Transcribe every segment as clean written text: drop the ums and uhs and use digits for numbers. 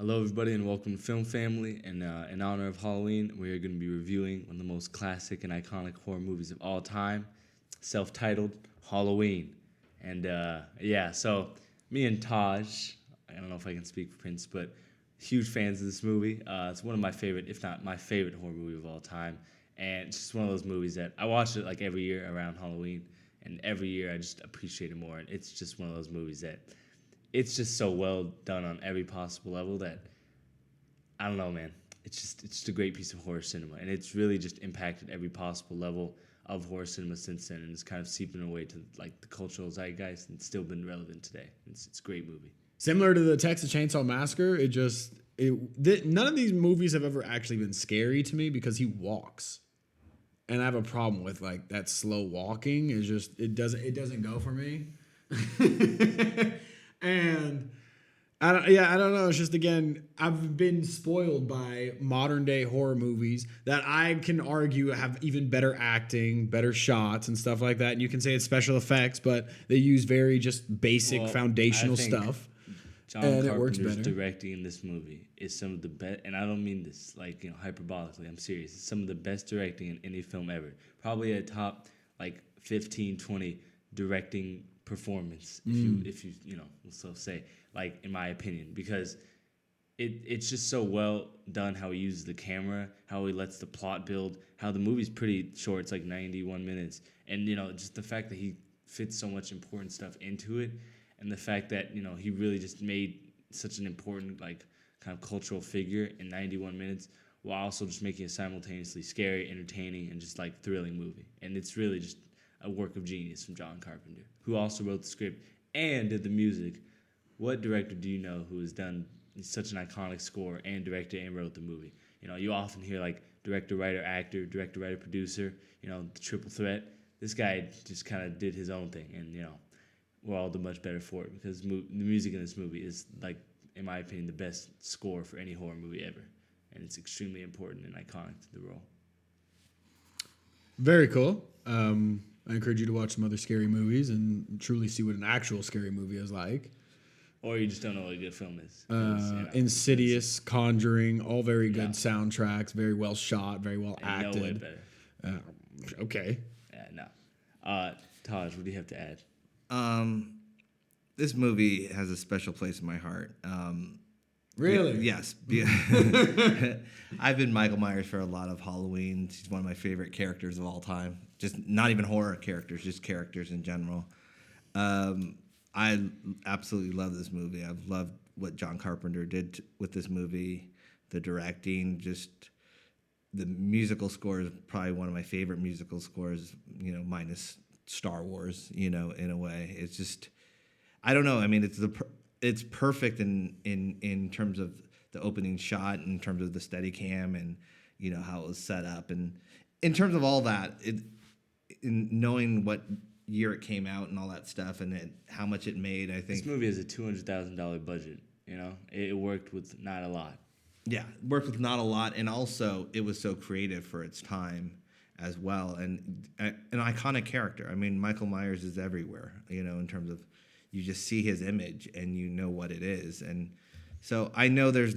Hello, everybody, and welcome to Film Family. And in honor of Halloween, we are going to be reviewing one of the most classic and iconic horror movies of all time, self-titled Halloween. And so me and Taj, I don't know if I can speak for Prince, but huge fans of this movie. It's one of my favorite, if not my favorite horror movie of all time. And it's just one of those movies that I watch it like every year around Halloween, and every year I just appreciate it more. And it's just one of those movies that it's just so well done on every possible level that I don't know, man. It's just a great piece of horror cinema, and it's really just impacted every possible level of horror cinema since then, and it's kind of seeping away to like the cultural zeitgeist, and still been relevant today. It's a great movie. Similar to the Texas Chainsaw Massacre, none of these movies have ever actually been scary to me because he walks, and I have a problem with like that slow walking. It doesn't go for me. And I don't know. It's just, again, I've been spoiled by modern day horror movies that I can argue have even better acting, better shots, and stuff like that. And you can say it's special effects, but they use very just basic foundational stuff. John and Carpenter's it works better. directing in this movie is some of the best, and I don't mean this like hyperbolically. I'm serious. It's some of the best directing in any film ever. Probably a top like 15, 20 directing performance, if you so say, like, in my opinion, because it's just so well done how he uses the camera, how he lets the plot build, how the movie's pretty short. It's like 91 minutes, and just the fact that he fits so much important stuff into it, and the fact that he really just made such an important like kind of cultural figure in 91 minutes, while also just making a simultaneously scary, entertaining, and just like thrilling movie. And it's really just a work of genius from John Carpenter, who also wrote the script and did the music. What director do you know who has done such an iconic score and directed and wrote the movie? You often hear like director, writer, actor, director, writer, producer, the triple threat. This guy just kind of did his own thing, and we're all the much better for it because the music in this movie is, like, in my opinion, the best score for any horror movie ever, and it's extremely important and iconic to the role. Very cool. I encourage you to watch some other scary movies and truly see what an actual scary movie is like. Or you just don't know what a good film is. Insidious, Conjuring, all very good soundtracks, very well shot, very well acted. No way better. Okay. Yeah, no. Taj, what do you have to add? This movie has a special place in my heart. Really? Yes. I've been Michael Myers for a lot of Halloween. He's one of my favorite characters of all time. Just not even horror characters, just characters in general. I absolutely love this movie. I've loved what John Carpenter did with this movie. The directing, just the musical score is probably one of my favorite musical scores, minus Star Wars, in a way. It's just, I don't know. I mean, it's perfect in terms of the opening shot, in terms of the Steadicam, and how it was set up, and in terms of all that, in knowing what year it came out and all that stuff, and how much it made. I think this movie has a $200,000 budget. It worked with not a lot. Yeah, worked with not a lot, and also it was so creative for its time as well, and an iconic character. I mean, Michael Myers is everywhere. In terms of, you just see his image and you know what it is. And so I know there's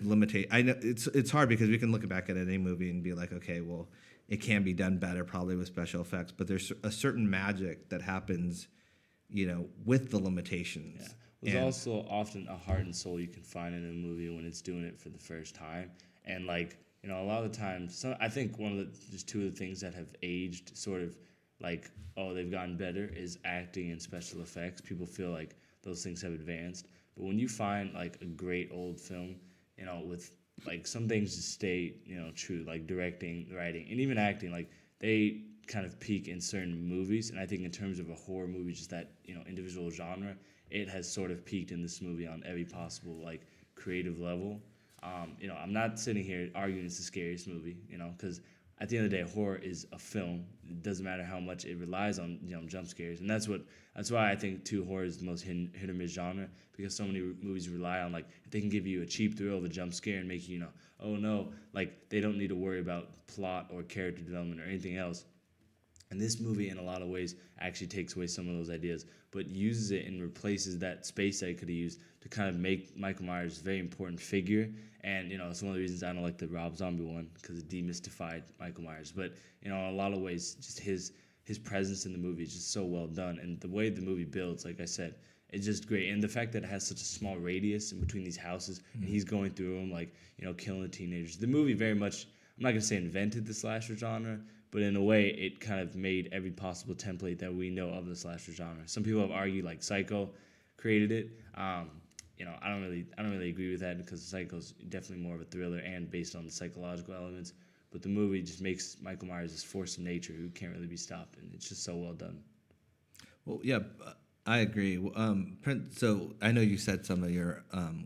I know it's hard because we can look back at any movie and be like, okay, well, it can be done better probably with special effects, but there's a certain magic that happens, with the limitations. Yeah. There's also often a heart and soul you can find in a movie when it's doing it for the first time. And like, a lot of the times, I think just two of the things that have aged sort of like, they've gotten better is acting and special effects. People feel like those things have advanced. But when you find like a great old film, with like some things just stay, true, like directing, writing, and even acting, like they kind of peak in certain movies. And I think in terms of a horror movie, just that, individual genre, it has sort of peaked in this movie on every possible like creative level. I'm not sitting here arguing it's the scariest movie, because at the end of the day, horror is a film. It doesn't matter how much it relies on, jump scares, and that's why I think too horror is the most hit or miss genre, because so many movies rely on, like, if they can give you a cheap thrill of a jump scare and make you, oh no, like they don't need to worry about plot or character development or anything else. And this movie, in a lot of ways, actually takes away some of those ideas, but uses it and replaces that space that it could have used to kind of make Michael Myers a very important figure. And, it's one of the reasons I don't like the Rob Zombie one, because it demystified Michael Myers. But, in a lot of ways, just his presence in the movie is just so well done. And the way the movie builds, like I said, it's just great. And the fact that it has such a small radius in between these houses, and he's going through them, like, killing the teenagers. The movie very much, I'm not going to say invented the slasher genre, but in a way, it kind of made every possible template that we know of the slasher genre. Some people have argued like Psycho created it. I don't really agree with that, because Psycho's definitely more of a thriller and based on the psychological elements. But the movie just makes Michael Myers this force of nature who can't really be stopped, and it's just so well done. Well, yeah, I agree. So I know you said some of your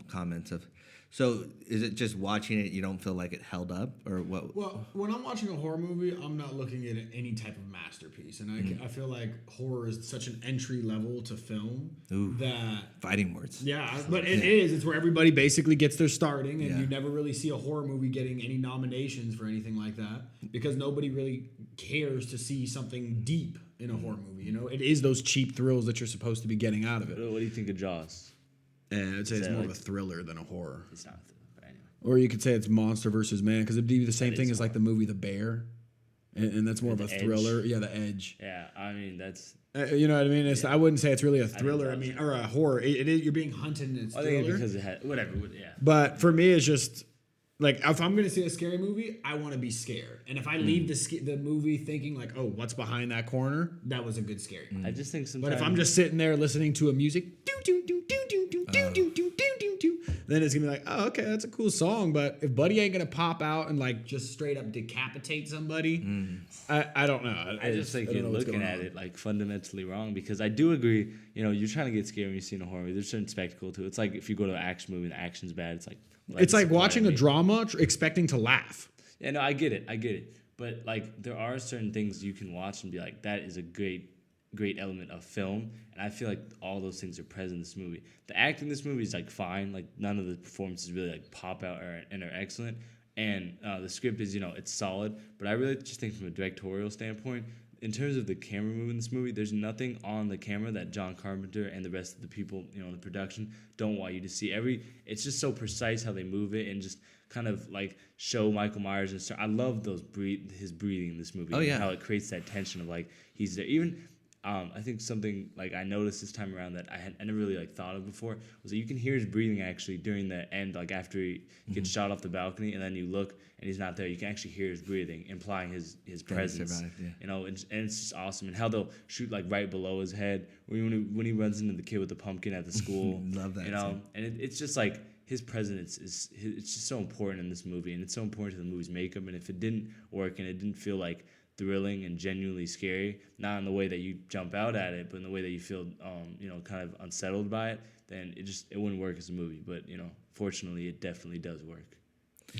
comments of. So is it just watching it, you don't feel like it held up, or what? Well, when I'm watching a horror movie, I'm not looking at any type of masterpiece, and I feel like horror is such an entry level to film that Fighting words. Yeah, but it is. It's where everybody basically gets their starting, and Yeah. you never really see a horror movie getting any nominations for anything like that, because nobody really cares to see something deep in a horror movie. It is those cheap thrills that you're supposed to be getting out of it. What do you think of Jaws? And I'd say it's that more of like- a thriller than a horror. It's not a thriller, but anyway. Or you could say it's monster versus man, because it'd be the same That thing is as like the movie The Bear, and that's more of a The Edge. thriller. Yeah, The Edge. Yeah, I mean, that's... You know what I mean? I wouldn't say it's really a thriller. Jaws. Or a horror. It is, you're being hunted, and it's I think thriller. because it had... Whatever, yeah. But for me, it's just like, if I'm gonna see a scary movie, I want to be scared. And if I leave the movie thinking like, oh, what's behind that corner? That was a good scary movie. I just think But sometimes... if I'm just sitting there listening to a music, do do do do do do do do do do do, then it's gonna be like, oh, okay, that's a cool song. But if Buddy ain't gonna pop out and like just straight up decapitate somebody, I don't know. I just think I don't you're know what's looking going at on. it like fundamentally wrong, because I do agree, you're trying to get scared when you see a horror movie. There's a certain spectacle to it. It's like if you go to an action movie and the action's bad, it's like... It's like watching a drama. drama expecting to laugh. Yeah, no, I get it. But like, there are certain things you can watch and be like, that is a great element of film. And I feel like all those things are present in this movie. The acting in this movie is like fine. Like, none of the performances really like pop out and are excellent. And the script is, it's solid. But I really just think from a directorial standpoint, in terms of the camera move in this movie, there's nothing on the camera that John Carpenter and the rest of the people, in the production don't want you to see. It's just so precise how they move it, and just kind of like show Michael Myers. And I love his breathing in this movie. Oh, and yeah. how it creates that tension of like he's there. Even I think something like I noticed this time around that I never really like thought of before was that you can hear his breathing actually during the end, like after he gets shot off the balcony, and then you look and he's not there. You can actually hear his breathing, implying his presence. survived, yeah. And it's just awesome. And how they'll shoot like right below his head when he runs into the kid with the pumpkin at the school. Love that scene. And it's just like his presence it's just so important in this movie, and it's so important to the movie's makeup. And if it didn't work and it didn't feel like thrilling and genuinely scary, not in the way that you jump out at it, but in the way that you feel kind of unsettled by it, then it wouldn't work as a movie. But fortunately, it definitely does work.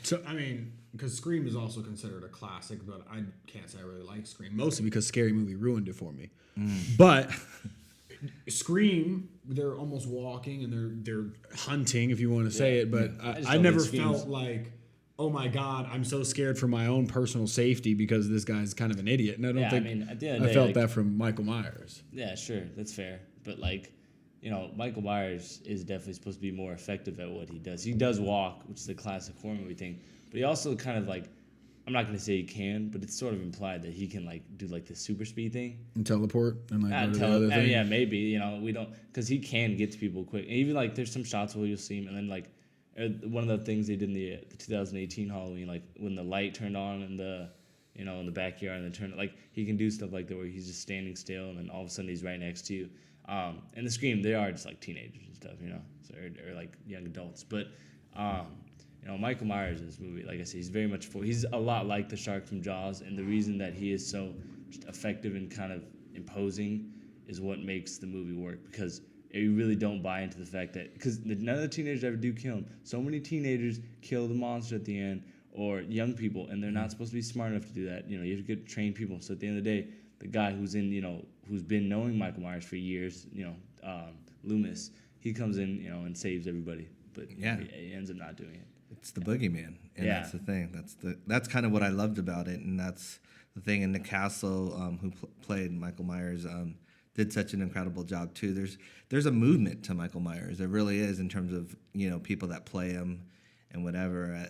So, I mean, because Scream is also considered a classic, but I can't say I really like Scream, mostly because Scary Movie ruined it for me. But Scream, they're almost walking and they're hunting, if you want to say it, but I just I don't never think Scream's- felt like, oh my God, I'm so scared for my own personal safety because this guy's kind of an idiot. And I don't Yeah, I think mean, at the end of the I day, felt like- that from Michael Myers. Yeah, sure, that's fair. But like, Michael Myers is definitely supposed to be more effective at what he does. He does walk, which is a classic horror movie thing, but he also kind of like, I'm not gonna say he can, but it's sort of implied that he can like do like the super speed thing. And teleport and like go to the other thing. Yeah, maybe we don't, because he can get to people quick. And even like there's some shots where you'll see him, and then like one of the things they did in the 2018 Halloween, like when the light turned on in the in the backyard, and then turned, like he can do stuff like that where he's just standing still, and then all of a sudden he's right next to you. And the Scream, they are just like teenagers and stuff, so, or like young adults. But Michael Myers in this movie, like I said, he's a lot like the shark from Jaws, and the reason that he is so just effective and kind of imposing is what makes the movie work, because you really don't buy into the fact that, because none of the teenagers ever do kill him. So many teenagers kill the monster at the end, or young people, and they're not supposed to be smart enough to do that. You have to get trained people. So at the end of the day, the guy who's been knowing Michael Myers for years, Loomis, he comes in, and saves everybody, but Yeah. he ends up not doing it. It's the boogeyman, and Yeah. that's the thing. That's kind of what I loved about it, and that's the thing. And Nick Castle, who played Michael Myers, did such an incredible job too. There's a movement to Michael Myers. There really is, in terms of people that play him and whatever.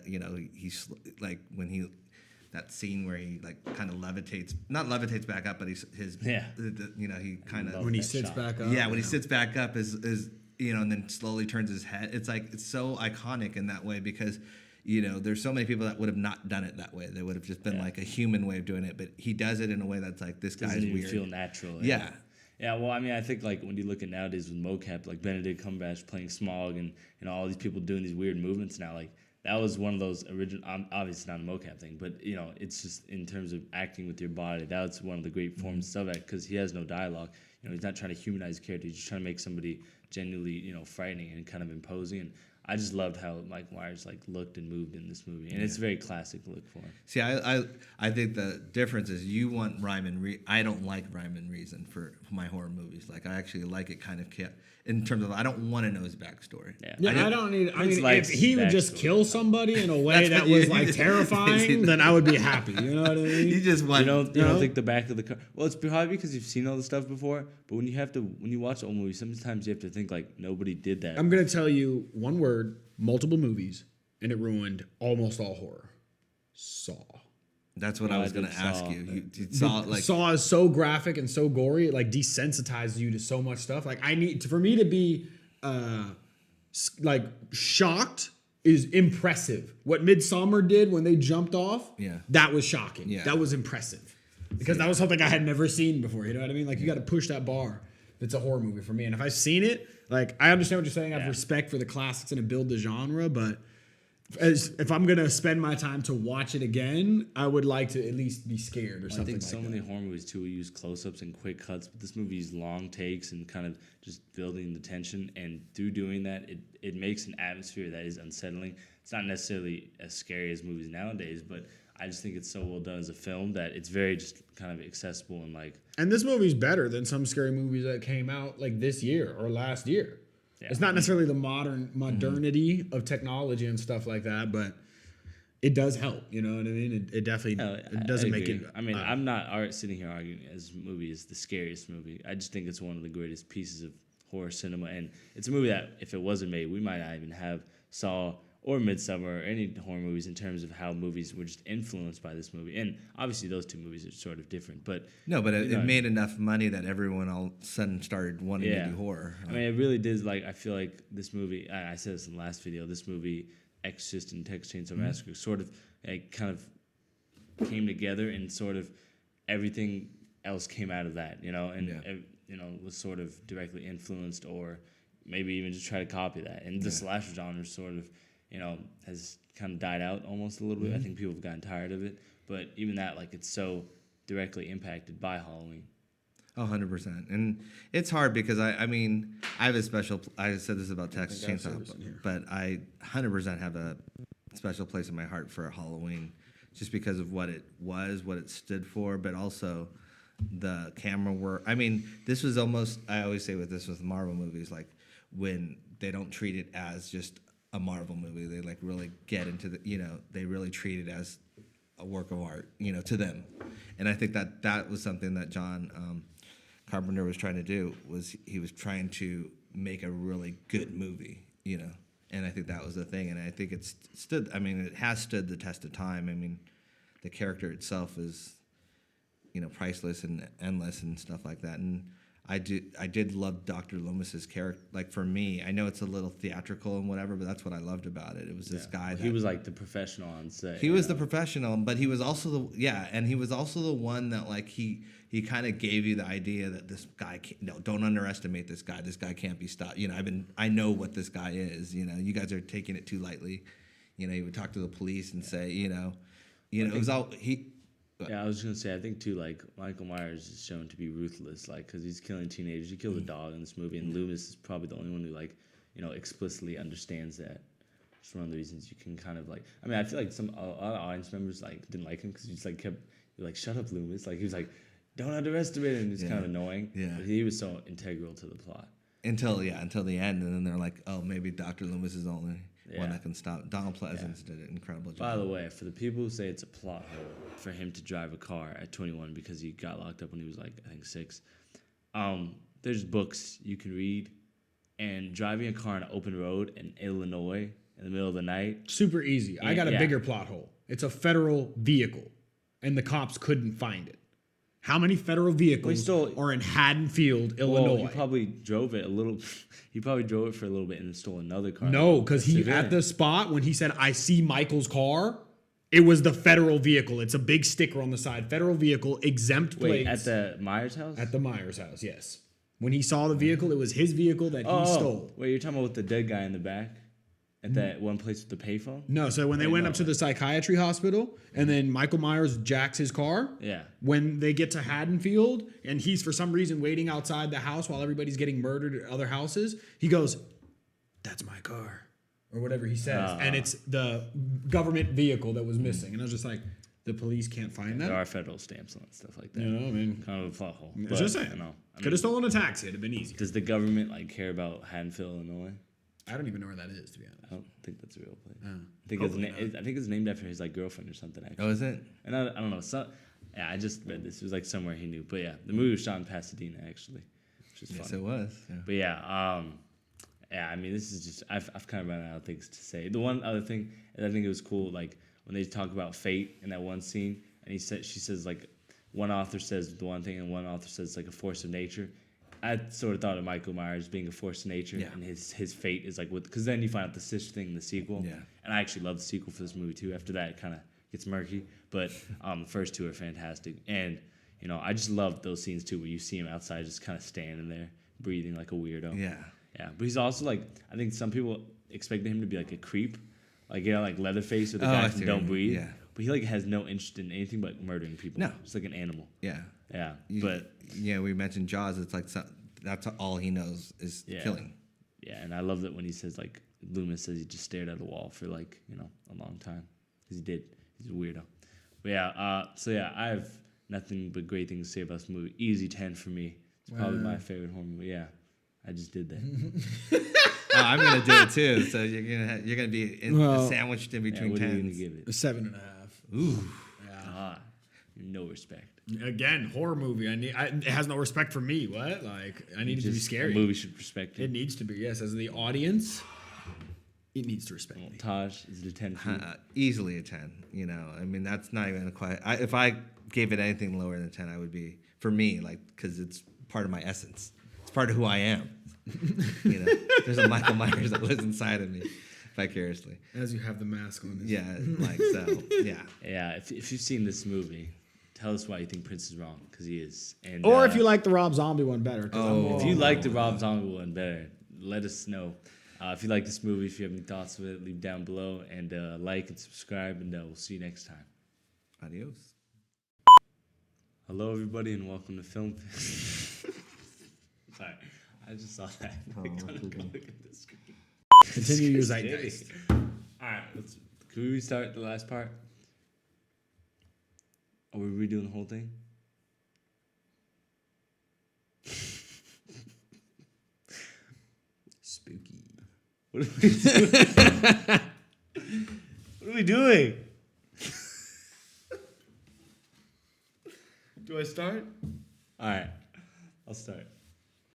He's like when that scene where he like kind of not levitates back up, but he kind of When he that sits shot. back up. when he sits back up is and then slowly turns his head. It's like it's so iconic in that way because there's so many people that would have not done it that way. They would have just been like a human way of doing it, but he does it in a way that's like this Doesn't guy's even weird. feel natural. Yeah. Yeah, well, I mean, I think like when you look at nowadays with mocap, like Benedict Cumberbatch playing Smog and all these people doing these weird movements now, like that was one of those original. Obviously not a mocap thing, but it's just in terms of acting with your body. That's one of the great forms of that because he has no dialogue. He's not trying to humanize the character. He's just trying to make somebody genuinely, frightening and kind of imposing. And I just loved how Mike Myers like looked and moved in this movie, and it's a very classic look for him. See, I think the difference is you want rhyme and reason. I don't like rhyme and reason for my horror movies. Like I actually like it kind of in terms of I don't want to know his backstory. Yeah, I don't need. I Prince mean, likes if he would backstory, just kill somebody in a way That's that what was you- like terrifying, then I would be happy. You know what I mean? You just want You don't No. think the back of the car? Well, it's probably because you've seen all the stuff before. But when you watch old movies, sometimes you have to think like nobody did that. I'm gonna tell you one word, multiple movies, and it ruined almost all horror. Saw. That's what No, I I was going to did ask Saw, you. You saw it like Saw is so graphic and so gory, it like desensitizes you to so much stuff. Like for me to be like shocked is impressive. What Midsommar did when they jumped off, that was shocking. Yeah. That was impressive. Because that was something I had never seen before. You know what I mean? Like you got to push that bar. It's a horror movie for me. And if I've seen it, like I understand what you're saying. I have respect for the classics and to build the genre, but if I'm gonna spend my time to watch it again, I would like to at least be scared or I something think like so that. many horror movies too use close-ups and quick cuts, but this movie uses long takes and kind of just building the tension. And through doing that, it makes an atmosphere that is unsettling. It's not necessarily as scary as movies nowadays, but I just think it's so well done as a film that it's very just kind of accessible and like. And this movie's better than some scary movies that came out like this year or last year. Yeah. It's not necessarily the modernity of technology and stuff like that, but it does help. You know what I mean? It definitely it doesn't make it. I mean, I'm not sitting here arguing this movie is the scariest movie. I just think it's one of the greatest pieces of horror cinema, and it's a movie that if it wasn't made, we might not even have Saw or Midsummer or any horror movies in terms of how movies were just influenced by this movie. And obviously those two movies are sort of different, but no, but it made enough money that everyone all of a sudden started wanting to do horror. I mean, it really did. Like, I feel like this movie. I said this in the last video. This movie, Exorcist and Texas Chainsaw Massacre, sort of kind of came together, and sort of everything else came out of that. And was sort of directly influenced, or maybe even just try to copy that. And the slasher genre sort of, has kind of died out almost a little bit. I think people have gotten tired of it. But even that, like, it's so directly impacted by Halloween. 100%. And it's hard because I mean, I have a special, I said this about Texas Chainsaw, but I 100% have a special place in my heart for Halloween just because of what it was, what it stood for, but also the camera work. I mean, this was almost, I always say with Marvel movies, like when they don't treat it as just a Marvel movie, they like really get into they really treat it as a work of art, to them. And I think that was something that John Carpenter was trying to do, was he was trying to make a really good movie, and I think that was the thing. And I think it has stood the test of time. I mean, the character itself is, priceless and endless and stuff like that. And I did love Dr. Loomis's character. Like, for me, I know it's a little theatrical and whatever, but that's what I loved about it. It was this guy that He was like the professional on set. he was the professional, but he was also the one that like he kind of gave you the idea that this guy don't underestimate this guy. This guy can't be stopped. I know what this guy is. You guys are taking it too lightly. He would talk to the police and say, it was all he. Yeah, I was just gonna say, I think too, like Michael Myers is shown to be ruthless, like because he's killing teenagers. He killed a dog in this movie, and Loomis is probably the only one who explicitly understands that. It's one of the reasons you can kind of like. I mean, I feel like some other audience members like didn't like him because he just like kept shut up, Loomis. Like he was like, don't underestimate him. It's kind of annoying. Yeah. But he was so integral to the plot. until the end, and then they're like, oh, maybe Dr. Loomis is the only one Yeah. that can stop. Donald Pleasance did an incredible By job. the way, for the people who say it's a plot hole for him to drive a car at 21 because he got locked up when he was like, I think 6, there's books you can read, and driving a car on an open road in Illinois in the middle of the night. Super easy. I got a Yeah. bigger plot hole. It's a federal vehicle, and the cops couldn't find it. How many federal vehicles are in Haddonfield, Illinois? Well, he probably drove it a little. He probably drove it for a little bit and then stole another car. No, because he Civilian. at the spot when he said, "I see Michael's car," it was the federal vehicle. It's a big sticker on the side. Federal vehicle, exempt Wait, plates. at the Myers house? At the Myers house, yes. When he saw the vehicle, it was his vehicle that he stole. Wait, you're talking about with the dead guy in the back? At that one place with the payphone? No, so when they went up to the psychiatry hospital, and then Michael Myers jacks his car. Yeah. When they get to Haddonfield, and he's for some reason waiting outside the house while everybody's getting murdered at other houses, he goes, "That's my car," or whatever he says, and it's the government vehicle that was missing. And I was just like, the police can't find There that. are federal stamps on it, stuff like that. You know, I mean, Kind of a plot hole. I was but, just saying. You know, I Could mean, have stolen a taxi; it'd have been easy. does the government like care about Haddonfield, Illinois? I don't even know where that is, to be honest. I don't think that's a real place. Oh. I think it's named after his like girlfriend or something. Actually. Oh, is it? And I don't know. Yeah, I just read this. It was like somewhere he knew. But yeah, the movie was shot in Pasadena actually, which is Yes, fun. it was. Yeah. But yeah, I mean, this is just I've kind of run out of things to say. The one other thing is I think it was cool, like when they talk about fate in that one scene, and she says like one author says the one thing and one author says like a force of nature. I sort of thought of Michael Myers being a force of nature, Yeah. and his fate is like because then you find out the sister thing in the sequel. Yeah. And I actually love the sequel for this movie too. After that, it kind of gets murky, but the first two are fantastic, and you know I just love those scenes too where you see him outside just kind of standing there breathing like a weirdo. Yeah. Yeah, but he's also like I think some people expected him to be like a creep, like like Leatherface or the guy I from see. Don't Breathe. Yeah. But he like has no interest in anything but murdering people. No. Just like an animal. Yeah. Yeah, But we mentioned Jaws. It's like that's all he knows is killing. Yeah, and I love that when he says like Loomis says he just stared at a wall for like a long time because he did. He's a weirdo. But yeah, so yeah, I have nothing but great things to say about this movie. Easy 10 for me. It's probably my favorite horror movie. Yeah, I just did that. I'm gonna do it too. So you're gonna be sandwiched in Yeah, between what are you gonna tens. give it? 7.5. Ooh. Yeah. No respect. Again, horror movie. It has no respect for me. What? Like, I need it to be Just scary. A movie should respect you. It needs to be, yes. As the audience, it needs to respect me. Taj, is it a 10 for you? Easily a 10. I mean, that's not even a quite. If I gave it anything lower than 10, I would be, for me, like, because it's part of my essence. It's part of who I am. There's a Michael Myers that lives inside of me vicariously. As you have the mask on. Yeah, yeah. Yeah, if you've seen this movie, tell us why you think Prince is wrong, because he is. And Or if you like the Rob Zombie one better. if you like the Rob Zombie one better, let us know. If you like this movie, if you have any thoughts of it, leave down below and like and subscribe, and we'll see you next time. Adios. Hello, everybody, and welcome to Film. Sorry, I just saw that. Go look at the screen. Continue your zeitgeist. All right, can we restart the last part? Are we redoing the whole thing? Spooky. What are we doing? What are we doing? Do I start? All right, I'll start.